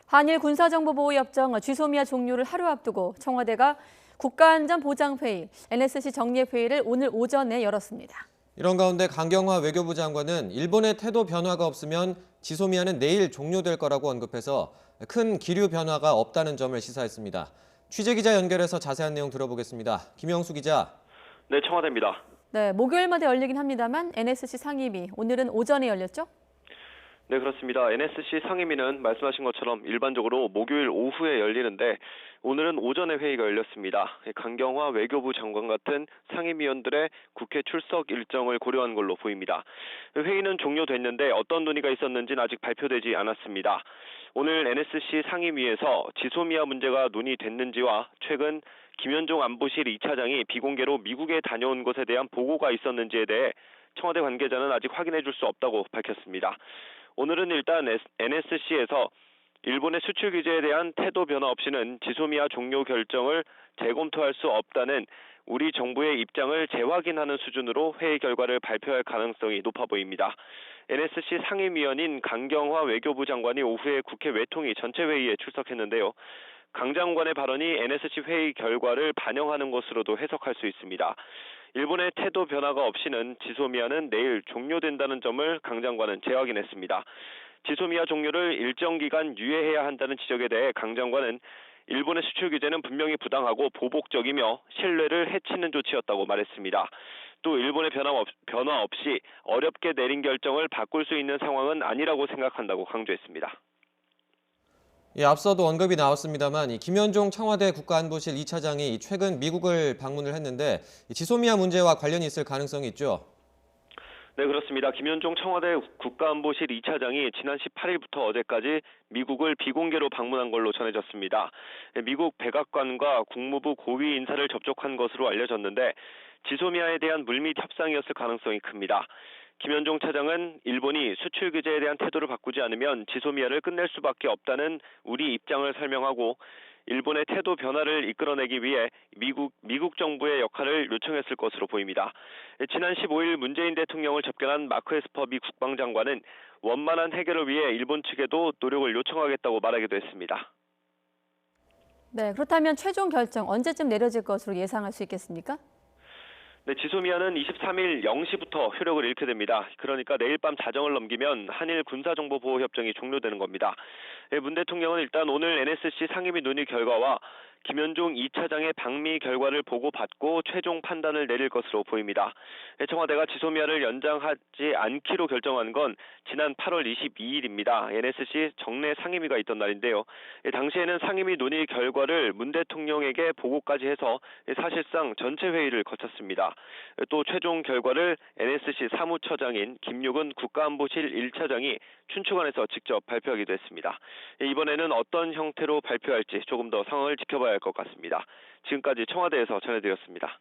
한일 군사정보보호협정 지소미아 종료를 하루 앞두고 청와대가 국가안전보장회의, NSC 정례회의를 오늘 오전에 열었습니다. 이런 가운데 강경화 외교부 장관은 일본의 태도 변화가 없으면 지소미아는 내일 종료될 거라고 언급해서 큰 기류 변화가 없다는 점을 시사했습니다. 취재기자 연결해서 자세한 내용 들어보겠습니다. 김영수 기자. 네, 청와대입니다. 네, 목요일마다 열리긴 합니다만 NSC 상임위 오늘은 오전에 열렸죠? 네, 그렇습니다. NSC 상임위는 말씀하신 것처럼 일반적으로 목요일 오후에 열리는데 오늘은 오전에 회의가 열렸습니다. 강경화 외교부 장관 같은 상임위원들의 국회 출석 일정을 고려한 걸로 보입니다. 회의는 종료됐는데 어떤 논의가 있었는지는 아직 발표되지 않았습니다. 오늘 NSC 상임위에서 지소미아 문제가 논의됐는지와 최근 김현종 안보실 2차장이 비공개로 미국에 다녀온 것에 대한 보고가 있었는지에 대해 청와대 관계자는 아직 확인해 줄 수 없다고 밝혔습니다. 오늘은 일단 NSC에서 일본의 수출 규제에 대한 태도 변화 없이는 지소미아 종료 결정을 재검토할 수 없다는 우리 정부의 입장을 재확인하는 수준으로 회의 결과를 발표할 가능성이 높아 보입니다. NSC 상임위원인 강경화 외교부 장관이 오후에 국회 외통위 전체 회의에 출석했는데요. 강 장관의 발언이 NSC 회의 결과를 반영하는 것으로도 해석할 수 있습니다. 일본의 태도 변화가 없이는 지소미아는 내일 종료된다는 점을 강 장관은 재확인했습니다. 지소미아 종료를 일정 기간 유예해야 한다는 지적에 대해 강 장관은 일본의 수출 규제는 분명히 부당하고 보복적이며 신뢰를 해치는 조치였다고 말했습니다. 또 일본의 변화 없이 어렵게 내린 결정을 바꿀 수 있는 상황은 아니라고 생각한다고 강조했습니다. 앞서도 언급이 나왔습니다만 김현종 청와대 국가안보실 2차장이 최근 미국을 방문을 했는데 지소미아 문제와 관련이 있을 가능성이 있죠. 네, 그렇습니다. 김현종 청와대 국가안보실 2차장이 지난 18일부터 어제까지 미국을 비공개로 방문한 걸로 전해졌습니다. 미국 백악관과 국무부 고위 인사를 접촉한 것으로 알려졌는데 지소미아에 대한 물밑 협상이었을 가능성이 큽니다. 김현종 차장은 일본이 수출 규제에 대한 태도를 바꾸지 않으면 지소미아를 끝낼 수밖에 없다는 우리 입장을 설명하고 일본의 태도 변화를 이끌어내기 위해 미국 정부의 역할을 요청했을 것으로 보입니다. 지난 15일 문재인 대통령을 접견한 마크 에스퍼 미 국방장관은 원만한 해결을 위해 일본 측에도 노력을 요청하겠다고 말하기도 했습니다. 네, 그렇다면 최종 결정 언제쯤 내려질 것으로 예상할 수 있겠습니까? 네, 지소미아는 23일 0시부터 효력을 잃게 됩니다. 그러니까 내일 밤 자정을 넘기면 한일 군사정보보호협정이 종료되는 겁니다. 문 대통령은 일단 오늘 NSC 상임위 논의 결과와 김현종 2차장의 방미 결과를 보고받고 최종 판단을 내릴 것으로 보입니다. 청와대가 지소미아를 연장하지 않기로 결정한 건 지난 8월 22일입니다. NSC 정례 상임위가 있던 날인데요. 당시에는 상임위 논의 결과를 문 대통령에게 보고까지 해서 사실상 전체 회의를 거쳤습니다. 또 최종 결과를 NSC 사무처장인 김육은 국가안보실 1차장이 춘추관에서 직접 발표하기도 했습니다. 이번에는 어떤 형태로 발표할지 조금 더 상황을 지켜봐야 할 것 같습니다. 지금까지 청와대에서 전해드렸습니다.